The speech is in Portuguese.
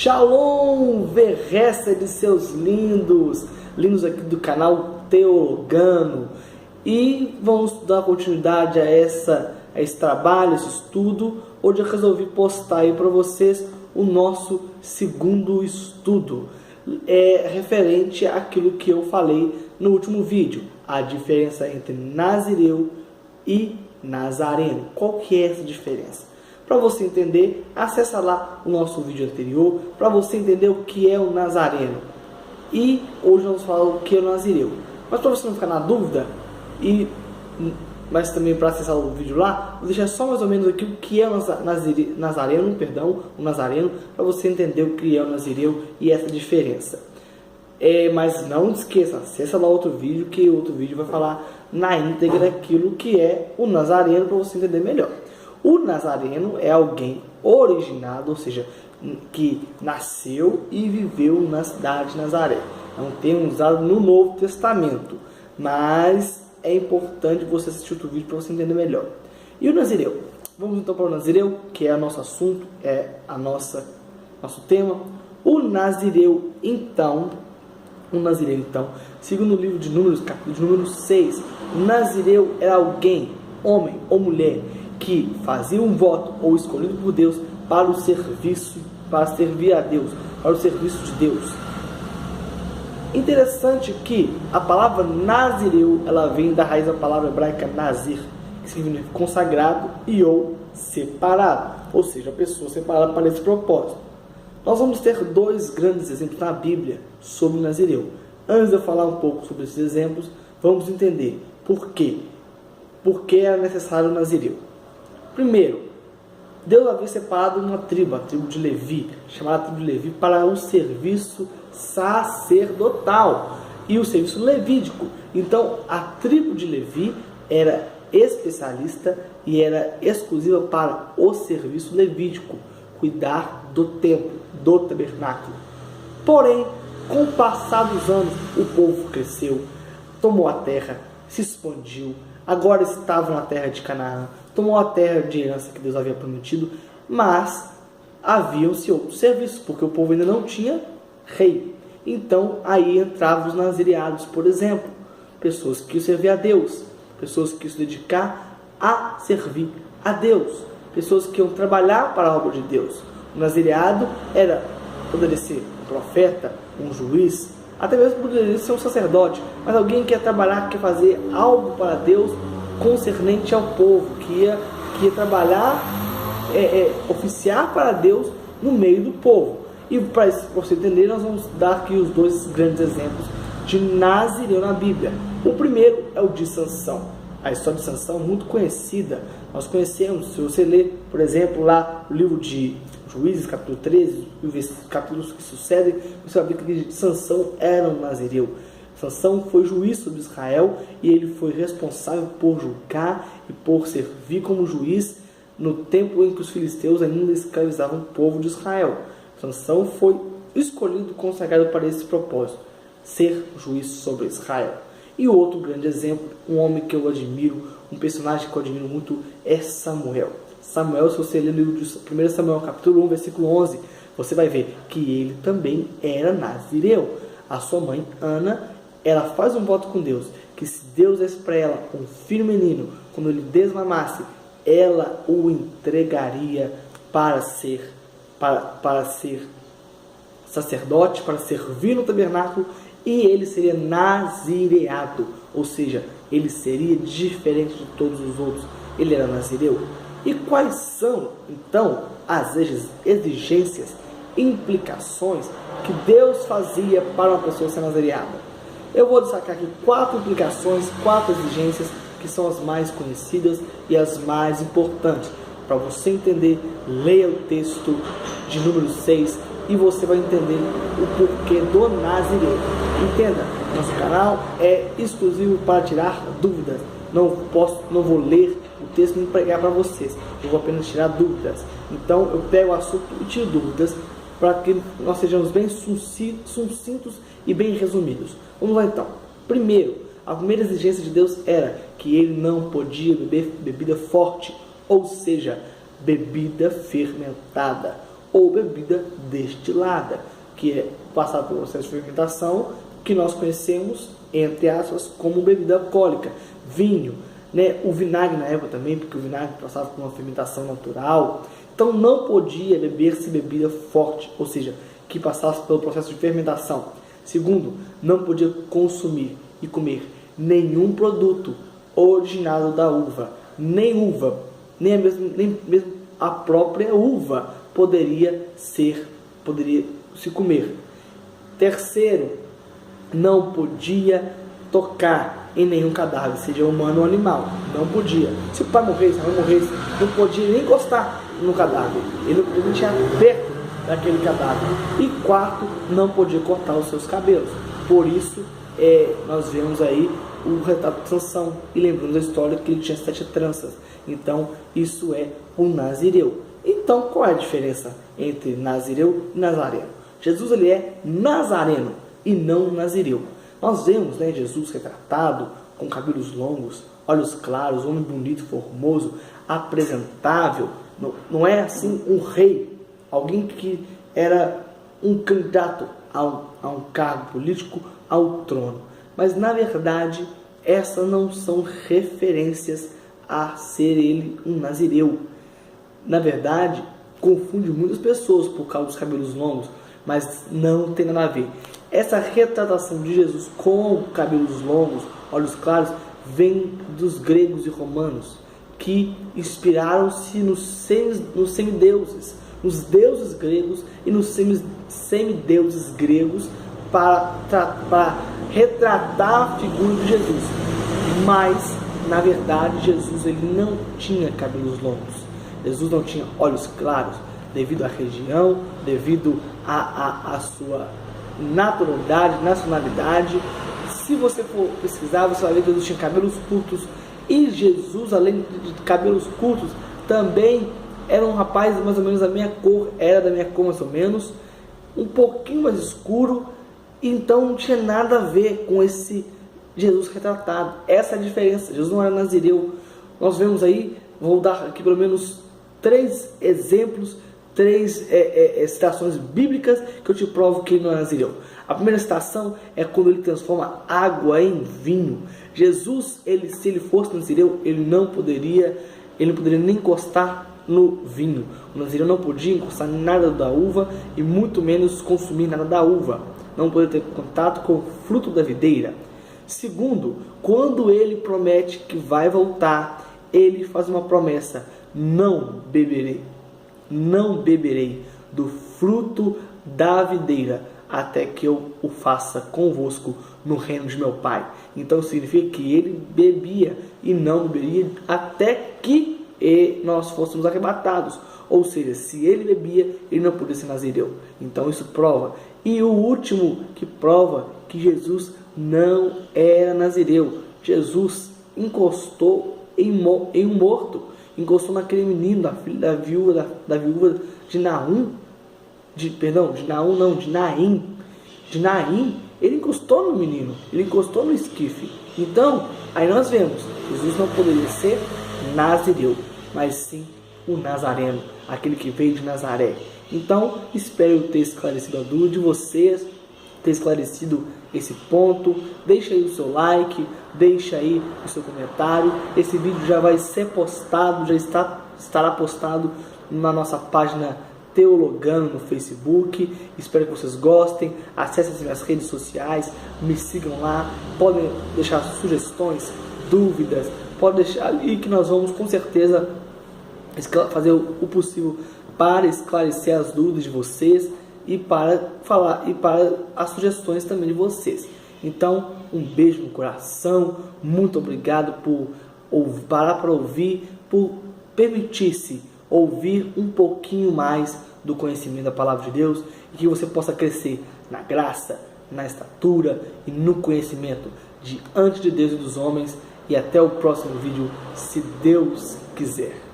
Shalom, Verressa seus lindos aqui do canal Teologando. E vamos dar continuidade a esse trabalho, esse estudo. Hoje eu resolvi postar aí para vocês o nosso segundo estudo. É referente àquilo que eu falei no último vídeo, a diferença entre Nazireu e Nazareno. Qual que é essa diferença? Para você entender, acessa lá o nosso vídeo anterior para você entender o que é o Nazareno. E hoje nós vamos falar o que é o Nazireu. Mas para você não ficar na dúvida, mas também para acessar o vídeo lá, vou deixar só mais ou menos aqui o que é o Nazareno, para você entender o que é o Nazireu e essa diferença. Mas não esqueça, acessa lá outro vídeo, que o outro vídeo vai falar na íntegra aquilo que é o Nazareno, para você entender melhor. O Nazareno é alguém originado, ou seja, que nasceu e viveu na cidade de Nazaré. É um termo usado no Novo Testamento, mas é importante você assistir outro vídeo para você entender melhor. E o Nazireu? Vamos então para o Nazireu, que é o nosso assunto, nosso tema. O Nazireu, então, segundo o livro de Números, capítulo de número 6, o Nazireu era alguém, homem ou mulher, que fazia um voto ou escolhido por Deus para o serviço, para servir a Deus, para o serviço de Deus. Interessante que a palavra Nazireu, ela vem da raiz da palavra hebraica Nazir, que significa consagrado e ou separado, ou seja, a pessoa separada para esse propósito. Nós vamos ter dois grandes exemplos na Bíblia sobre o Nazireu. Antes de eu falar um pouco sobre esses exemplos, vamos entender por quê. Por que era necessário o Nazireu? Primeiro, Deus havia separado uma tribo, a tribo de Levi, chamada tribo de Levi, para o serviço sacerdotal e o serviço levídico. Então, a tribo de Levi era especialista e era exclusiva para o serviço levídico, cuidar do templo, do tabernáculo. Porém, com o passar dos anos, o povo cresceu, tomou a terra, se expandiu, agora estava na terra de Canaã, tomou a terra de herança que Deus havia prometido, mas haviam-se outros serviços, porque o povo ainda não tinha rei. Então aí entravam os nazireados, por exemplo, pessoas que serviam a Deus, pessoas que se dedicar a servir a Deus, pessoas que iam trabalhar para a obra de Deus. O nazireado poderia ser um profeta, um juiz, até mesmo poderia ser um sacerdote, mas alguém que ia trabalhar, que ia fazer algo para Deus concernente ao povo, que ia trabalhar, oficiar para Deus no meio do povo. E para você entender, nós vamos dar aqui os dois grandes exemplos de Nazireu na Bíblia. O primeiro é o de Sansão. A história de Sansão é muito conhecida, nós conhecemos. Se você ler, por exemplo, lá o livro de Juízes, capítulo 13, e os capítulos que sucedem, você vai ver que Sansão era um Nazireu. Sansão foi juiz sobre Israel e ele foi responsável por julgar e por servir como juiz no tempo em que os filisteus ainda escravizavam o povo de Israel. Sansão foi escolhido, consagrado para esse propósito, ser juiz sobre Israel. E outro grande exemplo, um homem que eu admiro, um personagem que eu admiro muito, é Samuel. Samuel, se você ler o livro de 1 Samuel, capítulo 1, versículo 11, você vai ver que ele também era Nazireu. A sua mãe, Ana, ela faz um voto com Deus, que se Deus desse para ela um filho menino, quando ele desmamasse, ela o entregaria para ser sacerdote, para servir no tabernáculo, e ele seria nazireado, ou seja, ele seria diferente de todos os outros, ele era nazireu. E quais são, então, as exigências, implicações que Deus fazia para uma pessoa ser nazireada? Eu vou destacar aqui 4 implicações, 4 exigências que são as mais conhecidas e as mais importantes. Para você entender, leia o texto de número 6 e você vai entender o porquê do Nazireu. Entenda, nosso canal é exclusivo para tirar dúvidas. Não vou ler o texto e pregar para vocês. Eu vou apenas tirar dúvidas. Então eu pego o assunto e tiro dúvidas para que nós sejamos bem sucintos e bem resumidos. Vamos lá então. Primeiro, a primeira exigência de Deus era que ele não podia beber bebida forte, ou seja, bebida fermentada. ou bebida destilada, que é passada pelo processo de fermentação, que nós conhecemos, entre aspas, como bebida alcoólica. Vinho, né? O vinagre na época também, porque o vinagre passava por uma fermentação natural. Então não podia beber-se bebida forte, ou seja, que passasse pelo processo de fermentação. Segundo, não podia consumir e comer nenhum produto originado da uva, nem mesmo a própria uva poderia se comer. Terceiro, não podia tocar em nenhum cadáver, seja humano ou animal. Não podia. Se o pai morresse, a mãe morresse, não podia nem encostar no cadáver. Ele não podia nem chegar perto daquele cadáver. E quarto, não podia cortar os seus cabelos. Por isso, nós vemos aí o retrato de Sansão. E lembramos a história que ele tinha 7 tranças. Então, isso é o nazireu. Então, qual é a diferença entre nazireu e nazareno? Jesus ele é nazareno e não nazireu. Nós vemos, né, Jesus retratado com cabelos longos, olhos claros, homem bonito, formoso, apresentável. Não é assim um rei, alguém que era um candidato a um cargo político, ao trono. Mas na verdade, essas não são referências a ser ele um nazireu. Na verdade, confunde muitas pessoas por causa dos cabelos longos, mas não tem nada a ver. Essa retratação de Jesus com cabelos longos, olhos claros, vem dos gregos e romanos, que inspiraram-se nos semideuses, nos deuses gregos e nos semideuses gregos para retratar a figura de Jesus. Mas, na verdade, Jesus ele não tinha cabelos longos. Jesus não tinha olhos claros, devido à região, devido à sua naturalidade, nacionalidade. Se você for pesquisar, você vai ver que Jesus tinha cabelos curtos. E Jesus, além de cabelos curtos, também era um rapaz mais ou menos da minha cor, mais ou menos, um pouquinho mais escuro. Então não tinha nada a ver com esse Jesus retratado. Essa é a diferença. Jesus não era nazireu. Nós vemos aí, vou dar aqui pelo menos 3 exemplos, 3 citações bíblicas que eu te provo que ele não é nazireu. A primeira citação é quando ele transforma água em vinho. Jesus, se ele fosse nazireu, ele não poderia nem encostar no vinho. O nazireu não podia encostar nada da uva e muito menos consumir nada da uva. Não poderia ter contato com o fruto da videira. Segundo, quando ele promete que vai voltar, ele faz uma promessa: não beberei do fruto da videira até que eu o faça convosco no reino de meu Pai. Então significa que ele bebia e não beberia até que nós fôssemos arrebatados. Ou seja, se ele bebia, ele não podia ser nazireu. Então isso prova. E o último que prova que Jesus não era nazireu. Jesus encostou em um morto. Encostou naquele menino, da viúva de Naim. De Naim, ele encostou no menino, ele encostou no esquife. Então, aí nós vemos, Jesus não poderia ser nazireu, mas sim o nazareno, aquele que veio de Nazaré. Então, espero ter esclarecido a dúvida de vocês, ter esclarecido esse ponto. Deixa aí o seu like, deixa aí o seu comentário. Esse vídeo já vai ser postado, estará postado na nossa página Teologando no Facebook. Espero que vocês gostem. Acessem as minhas redes sociais, me sigam lá, podem deixar sugestões, dúvidas, pode deixar ali que nós vamos com certeza fazer o possível para esclarecer as dúvidas de vocês e para falar e para as sugestões também de vocês. Então, um beijo no coração, muito obrigado por parar para ouvir, por permitir-se ouvir um pouquinho mais do conhecimento da palavra de Deus e que você possa crescer na graça, na estatura e no conhecimento diante de Deus e dos homens. E até o próximo vídeo, se Deus quiser.